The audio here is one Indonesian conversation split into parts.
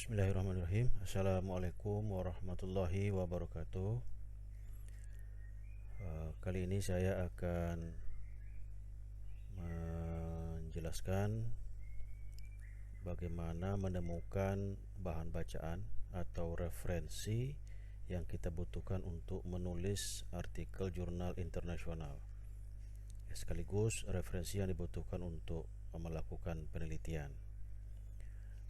Bismillahirrahmanirrahim. Assalamualaikum warahmatullahi wabarakatuh. Kali ini saya akan menjelaskan bagaimana menemukan bahan bacaan atau referensi yang kita butuhkan untuk menulis artikel jurnal internasional, sekaligus referensi yang dibutuhkan untuk melakukan penelitian.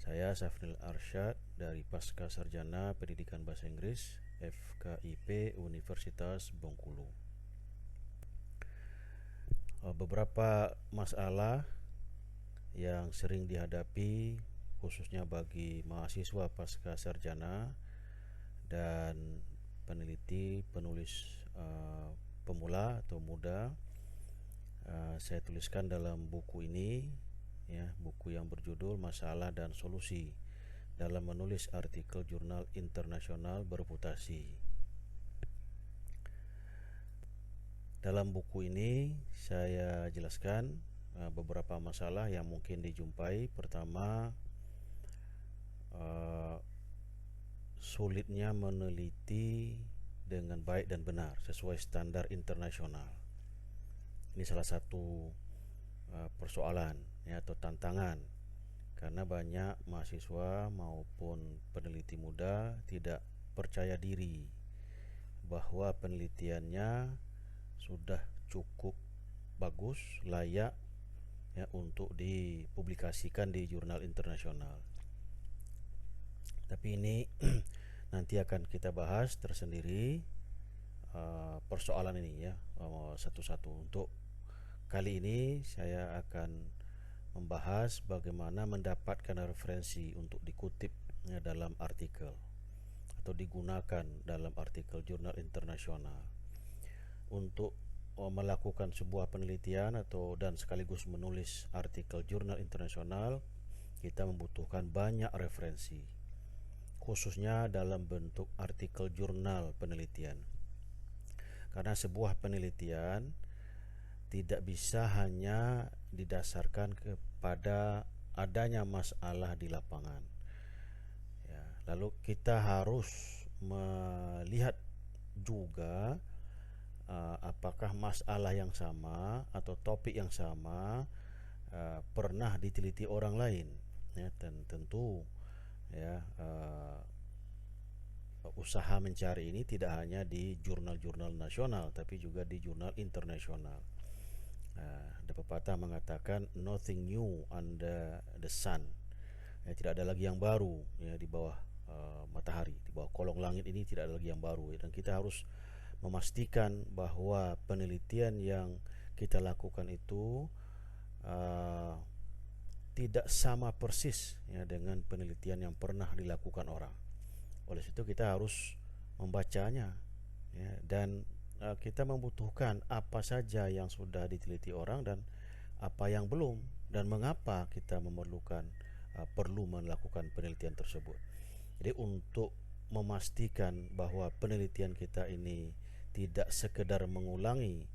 Saya Safnil Arsyad dari Pasca Sarjana Pendidikan Bahasa Inggris FKIP Universitas Bengkulu. Beberapa masalah yang sering dihadapi khususnya bagi mahasiswa pasca sarjana dan peneliti penulis pemula atau muda, saya tuliskan dalam buku ini, ya, buku yang berjudul Masalah dan Solusi dalam menulis artikel jurnal internasional bereputasi. Dalam buku ini saya jelaskan beberapa masalah yang mungkin dijumpai. Pertama, sulitnya meneliti dengan baik dan benar sesuai standar internasional. Ini salah satu persoalan, ya, atau tantangan, karena banyak mahasiswa maupun peneliti muda tidak percaya diri bahwa penelitiannya sudah cukup bagus, layak, ya, untuk dipublikasikan di jurnal internasional. Tapi ini nanti akan kita bahas tersendiri persoalan ini, ya, satu-satu. Untuk kali ini saya akan membahas bagaimana mendapatkan referensi untuk dikutip, ya, dalam artikel atau digunakan dalam artikel jurnal internasional. Untuk melakukan sebuah penelitian dan sekaligus menulis artikel jurnal internasional, kita membutuhkan banyak referensi, khususnya dalam bentuk artikel jurnal penelitian. Karena sebuah penelitian tidak bisa hanya didasarkan kepada adanya masalah di lapangan, ya. Lalu kita harus melihat juga apakah masalah yang sama atau topik yang sama pernah diteliti orang lain, ya. Dan tentu, ya, usaha mencari ini tidak hanya di jurnal-jurnal nasional tapi juga di jurnal internasional. Ada pepatah mengatakan nothing new under the sun, ya, tidak ada lagi yang baru, ya, di bawah matahari, di bawah kolong langit ini tidak ada lagi yang baru, ya. Dan kita harus memastikan bahwa penelitian yang kita lakukan itu tidak sama persis, ya, dengan penelitian yang pernah dilakukan orang. Oleh itu kita harus membacanya, ya, dan kita membutuhkan apa saja yang sudah diteliti orang dan apa yang belum, dan mengapa kita perlu melakukan penelitian tersebut. Jadi untuk memastikan bahwa penelitian kita ini tidak sekedar mengulangi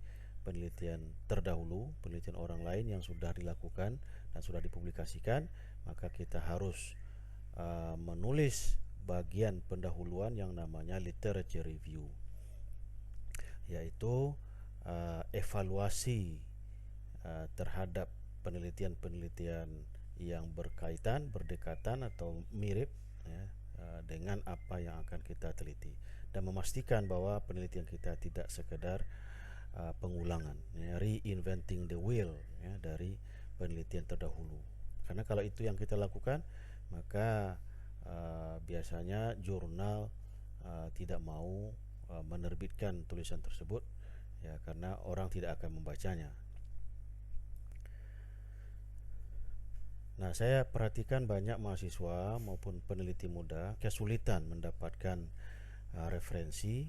penelitian terdahulu, penelitian orang lain yang sudah dilakukan dan sudah dipublikasikan, maka kita harus menulis bagian pendahuluan yang namanya literature review, yaitu evaluasi terhadap penelitian-penelitian yang berkaitan, berdekatan atau mirip, ya, dengan apa yang akan kita teliti, dan memastikan bahwa penelitian kita tidak sekedar pengulangan, ya, reinventing the wheel, ya, dari penelitian terdahulu. Karena kalau itu yang kita lakukan, maka biasanya jurnal tidak mau menerbitkan tulisan tersebut, ya, karena orang tidak akan membacanya. Nah, saya perhatikan banyak mahasiswa maupun peneliti muda kesulitan mendapatkan referensi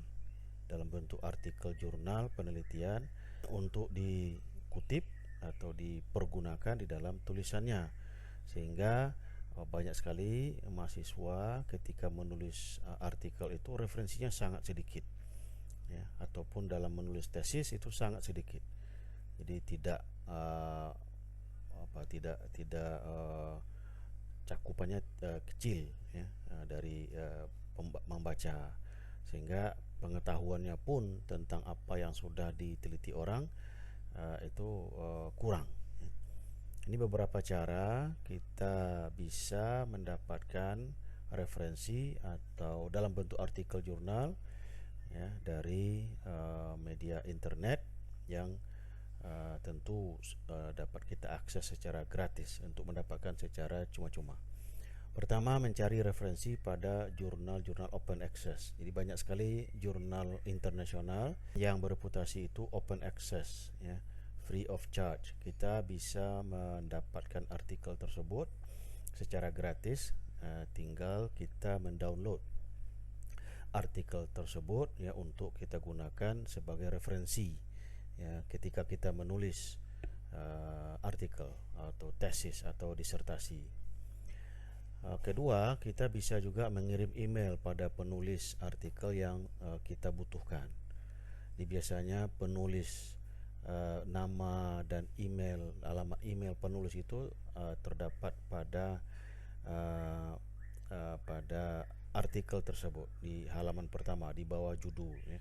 dalam bentuk artikel jurnal penelitian untuk dikutip atau dipergunakan di dalam tulisannya, sehingga banyak sekali mahasiswa ketika menulis artikel itu referensinya sangat sedikit, ya, ataupun dalam menulis tesis itu sangat sedikit. Jadi tidak cakupannya kecil, ya, dari membaca, sehingga pengetahuannya pun tentang apa yang sudah diteliti orang itu kurang. Ini beberapa cara kita bisa mendapatkan referensi atau dalam bentuk artikel jurnal ya dari media internet yang tentu dapat kita akses secara gratis untuk mendapatkan secara cuma-cuma. Pertama, mencari referensi pada jurnal-jurnal open access. Jadi banyak sekali jurnal internasional yang bereputasi itu open access ya, free of charge. Kita bisa mendapatkan artikel tersebut secara gratis, tinggal kita mendownload artikel tersebut ya untuk kita gunakan sebagai referensi ya ketika kita menulis artikel atau tesis atau disertasi. Kedua, kita bisa juga mengirim email pada penulis artikel yang kita butuhkan. Jadi biasanya penulis nama dan email, alamat email penulis itu terdapat pada artikel tersebut di halaman pertama di bawah judul ya.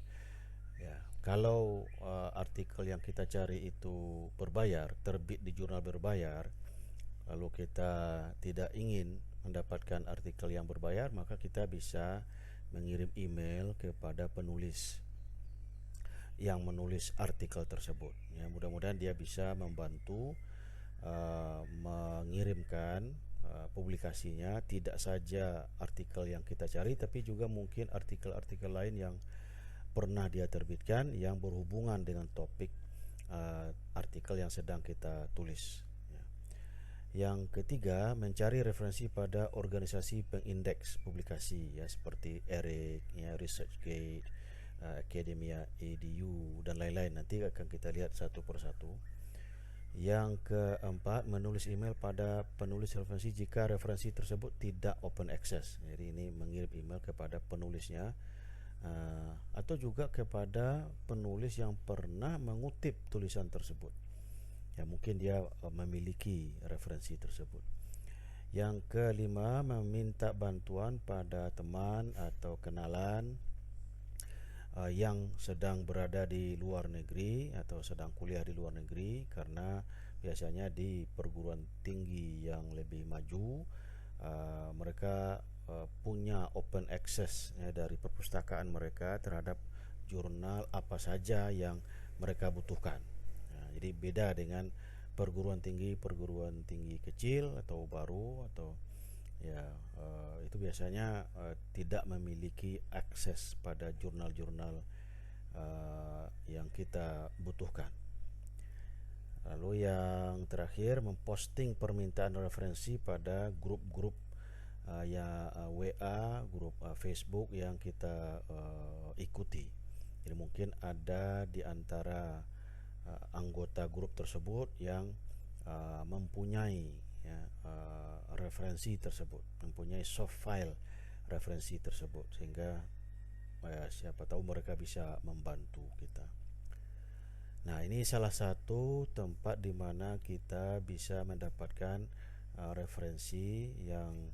Ya, kalau artikel yang kita cari itu berbayar, terbit di jurnal berbayar, lalu kita tidak ingin mendapatkan artikel yang berbayar, maka kita bisa mengirim email kepada penulis yang menulis artikel tersebut. Ya, mudah-mudahan dia bisa membantu mengirimkan publikasinya, tidak saja artikel yang kita cari, tapi juga mungkin artikel-artikel lain yang pernah dia terbitkan yang berhubungan dengan topik artikel yang sedang kita tulis. Yang ketiga, mencari referensi pada organisasi pengindeks publikasi ya seperti ERIC, ya, ResearchGate, Academia Edu dan lain-lain. Nanti akan kita lihat satu persatu. Yang keempat, menulis email pada penulis referensi jika referensi tersebut tidak open access. Jadi ini mengirim email kepada penulisnya atau juga kepada penulis yang pernah mengutip tulisan tersebut. Ya, mungkin dia memiliki referensi tersebut. Yang kelima, meminta bantuan pada teman atau kenalan yang sedang berada di luar negeri atau sedang kuliah di luar negeri, karena biasanya di perguruan tinggi yang lebih maju mereka punya open access ya, dari perpustakaan mereka terhadap jurnal apa saja yang mereka butuhkan. Jadi beda dengan perguruan tinggi kecil atau baru atau ya itu biasanya tidak memiliki akses pada jurnal-jurnal yang kita butuhkan. Lalu yang terakhir, memposting permintaan referensi pada grup-grup WA, grup Facebook yang kita ikuti. Jadi mungkin ada di antara anggota grup tersebut yang mempunyai ya, referensi tersebut, mempunyai soft file referensi tersebut, sehingga siapa tahu mereka bisa membantu kita. Nah, ini salah satu tempat di mana kita bisa mendapatkan referensi yang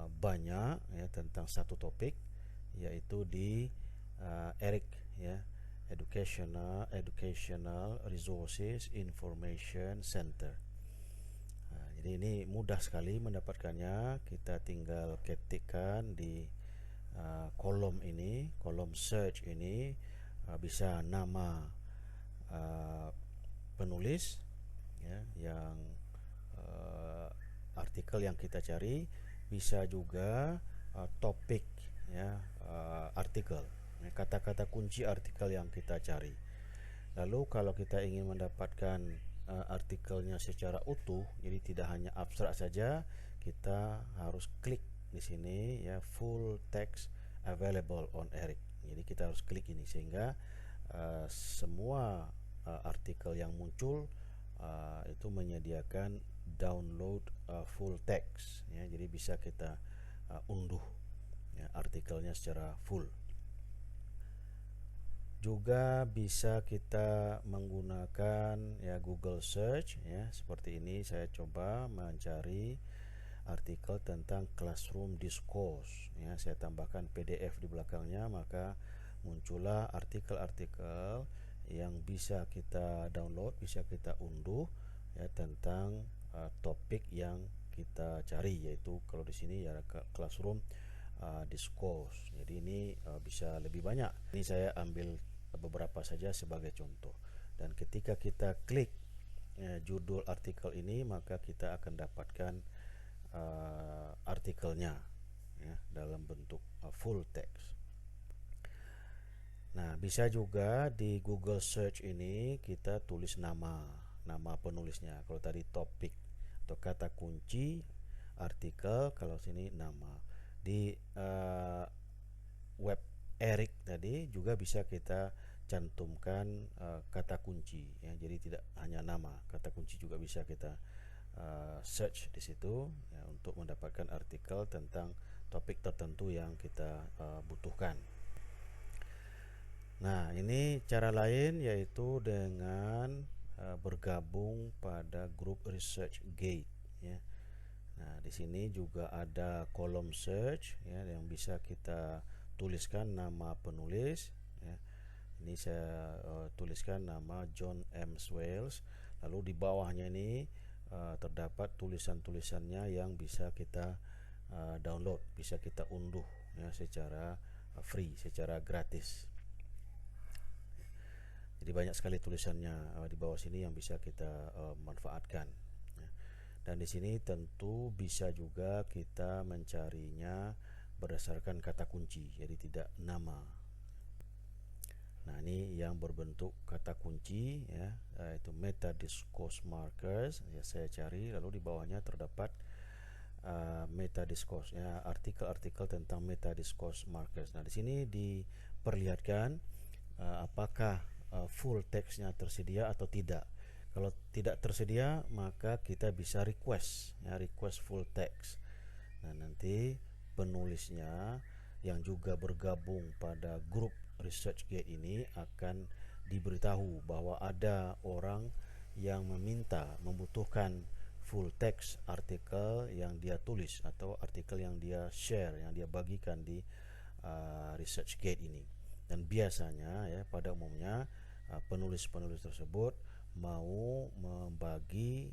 banyak ya tentang satu topik, yaitu di ERIC ya, Educational Resources Information Center. Jadi ini mudah sekali mendapatkannya. Kita tinggal ketikkan di kolom ini, kolom search ini, bisa nama penulis ya, yang artikel yang kita cari, bisa juga topik ya, artikel, kata-kata kunci artikel yang kita cari. Lalu kalau kita ingin mendapatkan artikelnya secara utuh, jadi tidak hanya abstrak saja, kita harus klik di sini ya, full text available on ERIC. Jadi kita harus klik ini sehingga semua artikel yang muncul itu menyediakan download full text ya, jadi bisa kita unduh ya, artikelnya secara full. Juga bisa kita menggunakan ya Google Search ya, seperti ini. Saya coba mencari artikel tentang classroom discourse, ya. Saya tambahkan PDF di belakangnya, maka muncullah artikel-artikel yang bisa kita download, bisa kita unduh, ya, tentang topik yang kita cari, yaitu kalau di sini ya classroom discourse. Jadi ini bisa lebih banyak. Ini saya ambil beberapa saja sebagai contoh. Dan ketika kita klik judul artikel ini, maka kita akan dapatkan artikelnya, ya, dalam bentuk full text. Nah, bisa juga di Google Search ini kita tulis nama penulisnya. Kalau tadi topik atau kata kunci, artikel, kalau sini nama. Di web Eric tadi juga bisa kita cantumkan kata kunci, ya. Jadi tidak hanya nama, kata kunci juga bisa kita search di situ, ya, untuk mendapatkan artikel tentang topik tertentu yang kita butuhkan. Nah, ini cara lain, yaitu dengan bergabung pada grup ResearchGate, ya. Nah, di sini juga ada kolom search, ya, yang bisa kita tuliskan nama penulis, ya. Ini saya tuliskan nama John M. Swales. Lalu di bawahnya ini terdapat tulisan-tulisannya yang bisa kita download, bisa kita unduh, ya, secara free, secara gratis. Jadi banyak sekali tulisannya di bawah sini yang bisa kita manfaatkan, ya. Dan di sini tentu bisa juga kita mencarinya berdasarkan kata kunci, jadi tidak nama. Nah, ini yang berbentuk kata kunci, ya, itu meta discourse markers, ya. Saya cari, lalu di bawahnya terdapat meta discourse, ya, artikel-artikel tentang meta discourse markers. Nah, di sini diperlihatkan apakah full text-nya tersedia atau tidak. Kalau tidak tersedia, maka kita bisa request, ya, request full text. Nah, nanti penulisnya yang juga bergabung pada grup ResearchGate ini akan diberitahu bahwa ada orang yang membutuhkan full text artikel yang dia tulis atau artikel yang dia share, yang dia bagikan di ResearchGate ini. Dan biasanya, ya, pada umumnya penulis-penulis tersebut mau membagi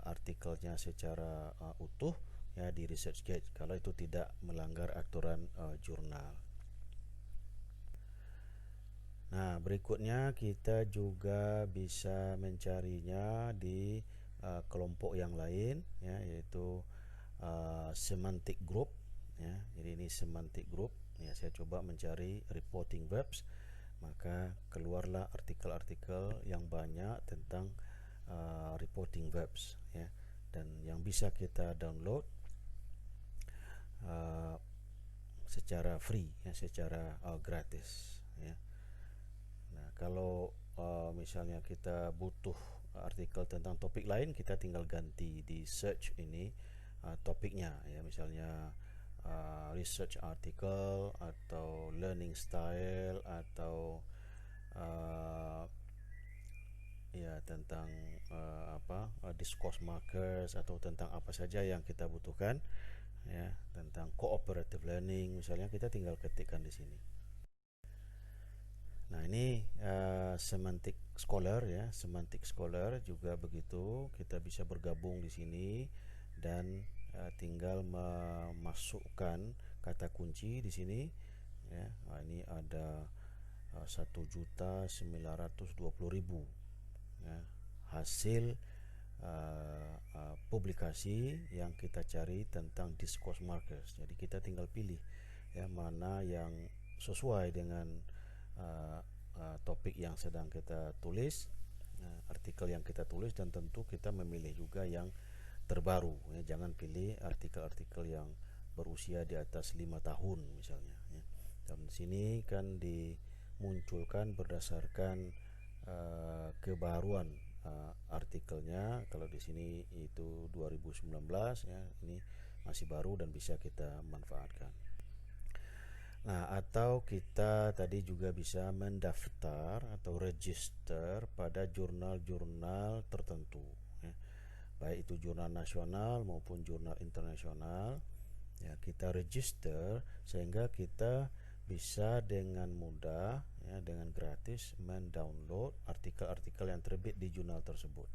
artikelnya secara utuh, ya, di ResearchGate kalau itu tidak melanggar aturan jurnal. Nah, berikutnya kita juga bisa mencarinya di kelompok yang lain, ya, yaitu semantic group, ya. Jadi ini semantic group, ya. Saya coba mencari reporting verbs, maka keluarlah artikel-artikel yang banyak tentang reporting verbs, ya, dan yang bisa kita download secara free, ya, secara gratis, ya. Nah, kalau misalnya kita butuh artikel tentang topik lain, kita tinggal ganti di search ini topiknya, ya, misalnya research article atau learning style atau ya tentang discourse markers atau tentang apa saja yang kita butuhkan, ya, tentang cooperative learning misalnya, kita tinggal ketikkan di sini. Nah, ini semantic scholar, ya, semantic scholar juga begitu, kita bisa bergabung di sini dan tinggal memasukkan kata kunci di sini, ya. Nah, ini ada 1.920.000, ya, hasil publikasi yang kita cari tentang discourse markers. Jadi kita tinggal pilih, ya, mana yang sesuai dengan topik yang sedang kita tulis, artikel yang kita tulis, dan tentu kita memilih juga yang terbaru, ya. Jangan pilih artikel-artikel yang berusia di atas 5 tahun misalnya, ya. Dan di sini kan dimunculkan berdasarkan kebaruan artikelnya. Kalau di sini itu 2019, ya, ini masih baru dan bisa kita manfaatkan. Nah, atau kita tadi juga bisa mendaftar atau register pada jurnal-jurnal tertentu, ya. baik itu jurnal nasional maupun jurnal internasional. Ya, kita register sehingga kita bisa dengan mudah, ya, dengan gratis mendownload artikel-artikel yang terbit di jurnal tersebut.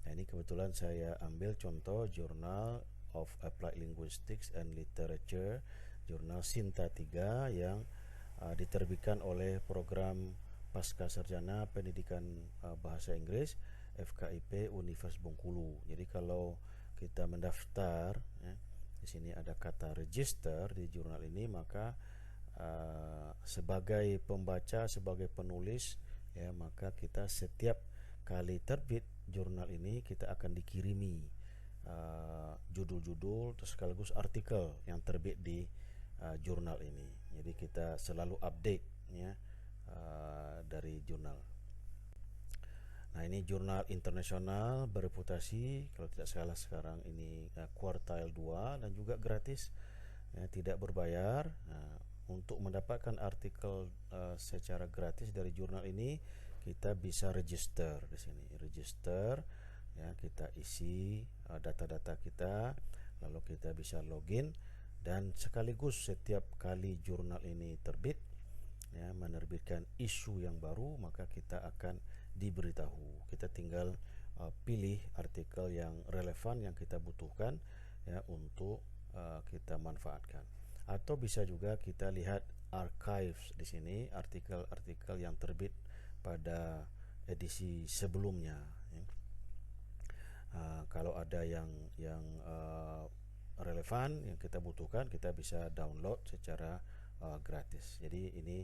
Nah, ini kebetulan saya ambil contoh Journal of Applied Linguistics and Literature, jurnal Sinta 3 yang diterbitkan oleh program Pasca Sarjana Pendidikan Bahasa Inggris FKIP Universitas Bengkulu. Jadi kalau kita mendaftar, ya, di sini ada kata register di jurnal ini, maka sebagai pembaca, sebagai penulis, ya, maka kita setiap kali terbit jurnal ini kita akan dikirimi judul-judul sekaligus artikel yang terbit di jurnal ini. Jadi kita selalu update, ya, dari jurnal. Nah, ini jurnal internasional bereputasi, kalau tidak salah sekarang ini kuartil 2 dan juga gratis, ya, tidak berbayar. Nah, untuk mendapatkan artikel secara gratis dari jurnal ini, kita bisa register di sini. Register, ya, kita isi data-data kita, lalu kita bisa login, dan sekaligus setiap kali jurnal ini terbit, ya, menerbitkan isu yang baru, maka kita akan diberitahu. Kita tinggal pilih artikel yang relevan yang kita butuhkan, ya, untuk kita manfaatkan. Atau bisa juga kita lihat archives di sini, artikel-artikel yang terbit pada edisi sebelumnya, ya. Kalau ada yang relevan yang kita butuhkan, kita bisa download secara gratis. Jadi ini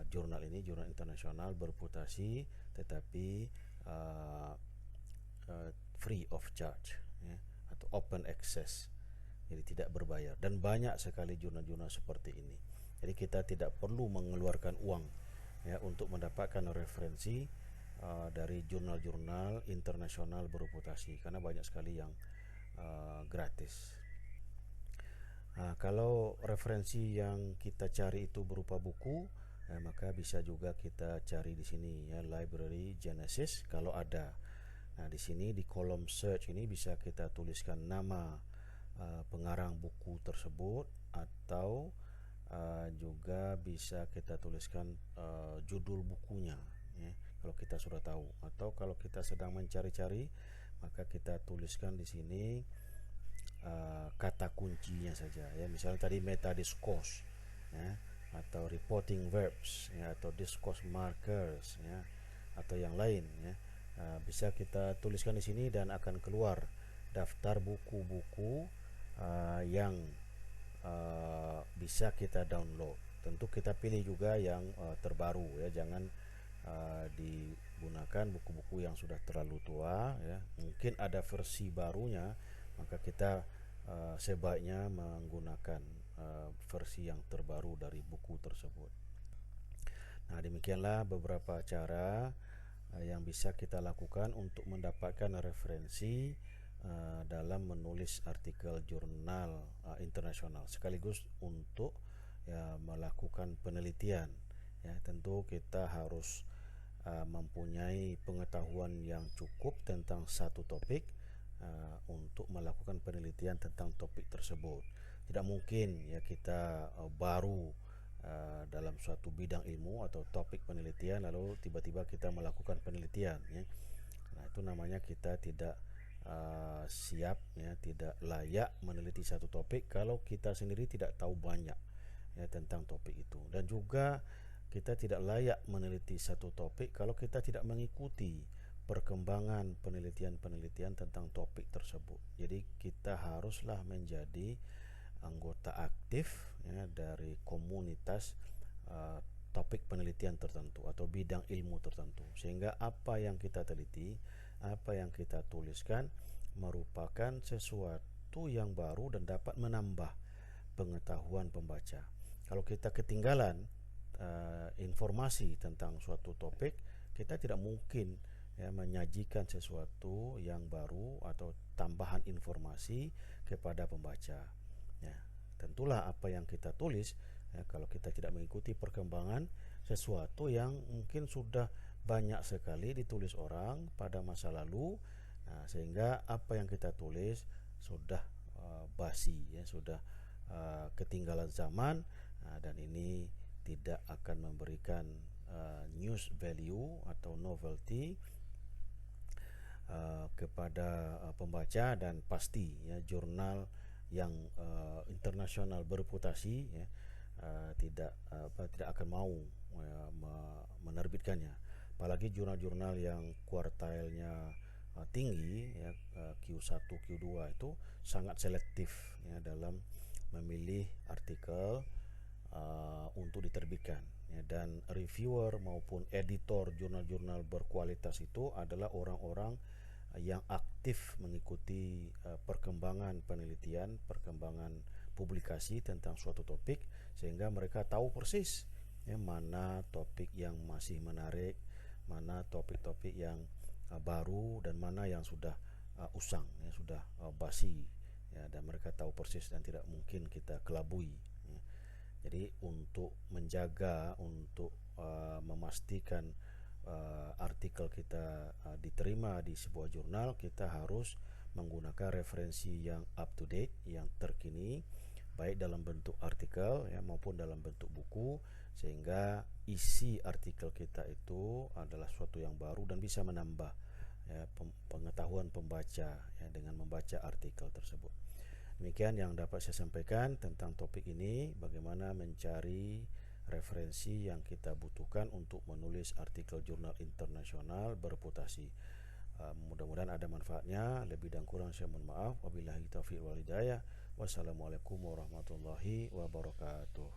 jurnal internasional bereputasi, tetapi free of charge, ya, atau open access, jadi tidak berbayar. Dan banyak sekali jurnal-jurnal seperti ini. Jadi kita tidak perlu mengeluarkan uang, ya, untuk mendapatkan referensi dari jurnal-jurnal internasional bereputasi, karena banyak sekali yang gratis. Nah, kalau referensi yang kita cari itu berupa buku, maka bisa juga kita cari di sini, ya, Library Genesis kalau ada. Nah, di sini di kolom search ini bisa kita tuliskan nama pengarang buku tersebut, atau juga bisa kita tuliskan judul bukunya, ya, kalau kita sudah tahu. Atau kalau kita sedang mencari-cari, maka kita tuliskan di sini kata kuncinya saja, ya, misalnya tadi metadiscourse, ya, atau reporting verbs, ya, atau discourse markers, ya, atau yang lain, ya. Bisa kita tuliskan di sini dan akan keluar daftar buku-buku yang bisa kita download. Tentu kita pilih juga yang terbaru, ya, jangan digunakan buku-buku yang sudah terlalu tua, ya. Mungkin ada versi barunya, maka kita sebaiknya menggunakan versi yang terbaru dari buku tersebut. Nah, demikianlah beberapa cara yang bisa kita lakukan untuk mendapatkan referensi dalam menulis artikel jurnal internasional, sekaligus untuk, ya, melakukan penelitian, ya. Tentu kita harus mempunyai pengetahuan yang cukup tentang satu topik untuk melakukan penelitian tentang topik tersebut. Tidak mungkin, ya, kita baru dalam suatu bidang ilmu atau topik penelitian lalu tiba-tiba kita melakukan penelitian, ya. Nah, itu namanya kita tidak siap, ya, tidak layak meneliti satu topik kalau kita sendiri tidak tahu banyak, ya, tentang topik itu. Dan juga kita tidak layak meneliti satu topik kalau kita tidak mengikuti perkembangan penelitian-penelitian tentang topik tersebut. Jadi kita haruslah menjadi anggota aktif, ya, dari komunitas topik penelitian tertentu atau bidang ilmu tertentu, sehingga apa yang kita teliti, apa yang kita tuliskan merupakan sesuatu yang baru dan dapat menambah pengetahuan pembaca. Kalau kita ketinggalan informasi tentang suatu topik, kita tidak mungkin, ya, menyajikan sesuatu yang baru atau tambahan informasi kepada pembaca, ya. Tentulah apa yang kita tulis, ya, kalau kita tidak mengikuti perkembangan sesuatu yang mungkin sudah banyak sekali ditulis orang pada masa lalu, Sehingga apa yang kita tulis sudah basi, ya, sudah ketinggalan zaman, dan ini tidak akan memberikan news value atau novelty kepada pembaca, dan pasti, ya, jurnal yang internasional bereputasi, ya, tidak akan mau menerbitkannya. Apalagi jurnal-jurnal yang kuartilnya tinggi, ya, Q1, Q2 itu sangat selektif, ya, dalam memilih artikel untuk diterbitkan, ya, dan reviewer maupun editor jurnal-jurnal berkualitas itu adalah orang-orang yang aktif mengikuti perkembangan penelitian, perkembangan publikasi tentang suatu topik, sehingga mereka tahu persis, ya, mana topik yang masih menarik, mana topik-topik yang baru, dan mana yang sudah usang, ya, sudah basi, ya, dan mereka tahu persis dan tidak mungkin kita kelabui, ya. Jadi untuk menjaga, untuk memastikan artikel kita diterima di sebuah jurnal, kita harus menggunakan referensi yang up to date, yang terkini, baik dalam bentuk artikel, ya, maupun dalam bentuk buku, sehingga isi artikel kita itu adalah sesuatu yang baru dan bisa menambah, ya, pengetahuan pembaca, ya, dengan membaca artikel tersebut. Demikian yang dapat saya sampaikan tentang topik ini, bagaimana mencari referensi yang kita butuhkan untuk menulis artikel jurnal internasional bereputasi. Mudah-mudahan ada manfaatnya. Lebih dan kurang saya mohon maaf. Wabillahi taufiq wal hidayah. Wassalamualaikum warahmatullahi wabarakatuh.